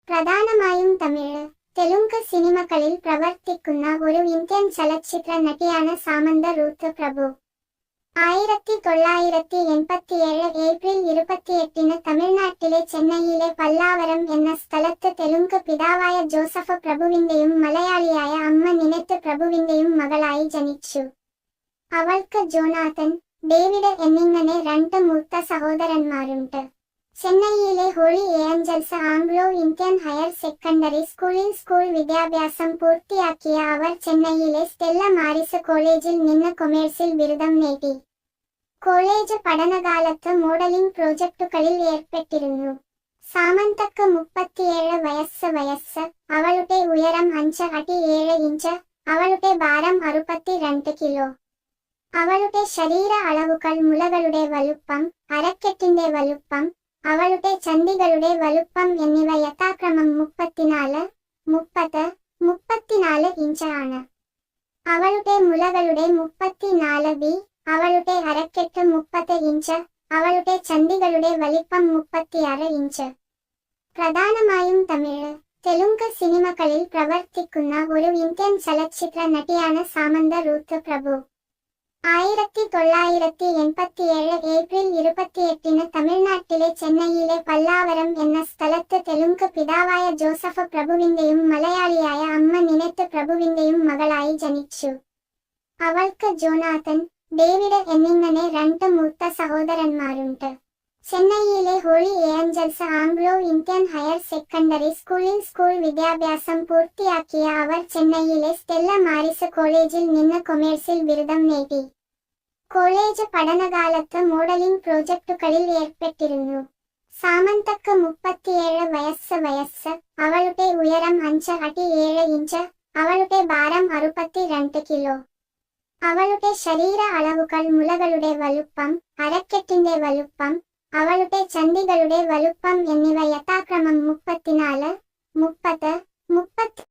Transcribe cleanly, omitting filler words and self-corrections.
പ്രധാനമായും തമിഴ്, തെലുങ്ക് സിനിമകളിൽ പ്രവർത്തിക്കുന്ന ഒരു ഇന്ത്യൻ ചലച്ചിത്ര നടിയാണ് സാമന്ത റൂത്ത് പ്രഭു. 1987 ഏപ്രിൽ 28 തമിഴ്നാട്ടിലെ ചെന്നൈയിലെ പല്ലാവരം എന്ന സ്ഥലത്ത് തെലുങ്ക് പിതാവായ ജോസഫ് പ്രഭുവിന്റെയും മലയാളിയായ അമ്മ നിനത്ത് പ്രഭുവിന്റെയും മകളായി ജനിച്ചു. അവൾക്ക് ജോനാഥൻ, ഡേവിഡ് എന്നിങ്ങനെ 2 മൂത്ത സഹോദരന്മാരുണ്ട്. ചെന്നൈയിലെ holy angels Anglo Indian higher secondary സ്കൂളിൽ സ്കൂൾ വിദ്യാഭ്യാസം പൂർത്തിയാക്കിയ അവർ ചെന്നൈയിലെ സ്റ്റെല്ല മാരിസ് കോളേജിൽ നിന്ന് കൊമേഴ്സിൽ ബിരുദം നേടി. കോളേജ് പഠനകാലത്ത് മോഡലിംഗ് പ്രോജക്ടുകളിൽ ഏർപ്പെട്ടിരുന്നു. സാമന്തക്ക് 37 വയസ്സ്. അവളുടെ ഉയരം 5 അടി 7 ഇഞ്ച്. അവളുടെ ഭാരം 62 കിലോ. അവളുടെ ശരീര അളവുകൾ മുലകളുടെ വലുപ്പം, അരക്കെട്ടിന്റെ വലുപ്പം, അവളുടെ ചന്ദികളുടെ വലുപ്പം എന്നിവ യഥാക്രമം 34, 30, 34 ഇഞ്ച് ആണ്. അവളുടെ മുലകളുടെ 34 ബി, അവളുടെ അരക്കെട്ട് 30 ഇഞ്ച്, അവളുടെ ചന്ദികളുടെ വലിപ്പം 36 ഇഞ്ച്. പ്രധാനമായും തമിഴ്, തെലുങ്ക് സിനിമകളിൽ പ്രവർത്തിക്കുന്ന ഒരു ഇന്ത്യൻ ചലച്ചിത്ര നടിയാണ് സാമന്ത റൂത്ത് പ്രഭു. 1987 ഏപ്രിൽ 28 തമിഴ്നാട്ടിലെ ചെന്നൈയിലെ പല്ലാവരം എന്ന സ്ഥലത്ത് തെലുങ്ക് പിതാവായ ജോസഫ് പ്രഭുവിന്റെയും മലയാളിയായ അമ്മ നിനത്ത് പ്രഭുവിന്റെയും മകളായി ജനിച്ചു. അവൾക്ക് ജോനാഥൻ, ഡേവിഡ് എന്നിങ്ങനെ 2 മൂത്ത സഹോദരന്മാരുണ്ട്. ചെന്നൈയിലെ holy angels Anglo Indian higher secondary സ്കൂളിൽ സ്കൂൾ വിദ്യാഭ്യാസം പൂർത്തിയാക്കിയ അവർ ചെന്നൈയിലെ സ്റ്റെല്ല മാരിസ് കോളേജിൽ നിന്ന് കൊമേഴ്സിൽ ബിരുദം നേടി. കോളേജ് പഠനകാലത്ത് മോഡലിംഗ് പ്രോജക്ടുകളിൽ ഏർപ്പെട്ടിരുന്നു. സാമന്തക്ക് 37 വയസ്സ്. അവളുടെ ഉയരം 5 അടി 7 ഇഞ്ച്. അവളുടെ ഭാരം 62 കിലോ. അവളുടെ ശരീര അളവുകൾ മുലകളുടെ വലുപ്പം, അരക്കെട്ടിന്റെ വലുപ്പം, അവളുടെ ചന്ദികളുടെ വലുപ്പം എന്നിവ യഥാക്രമം 34, 30, 30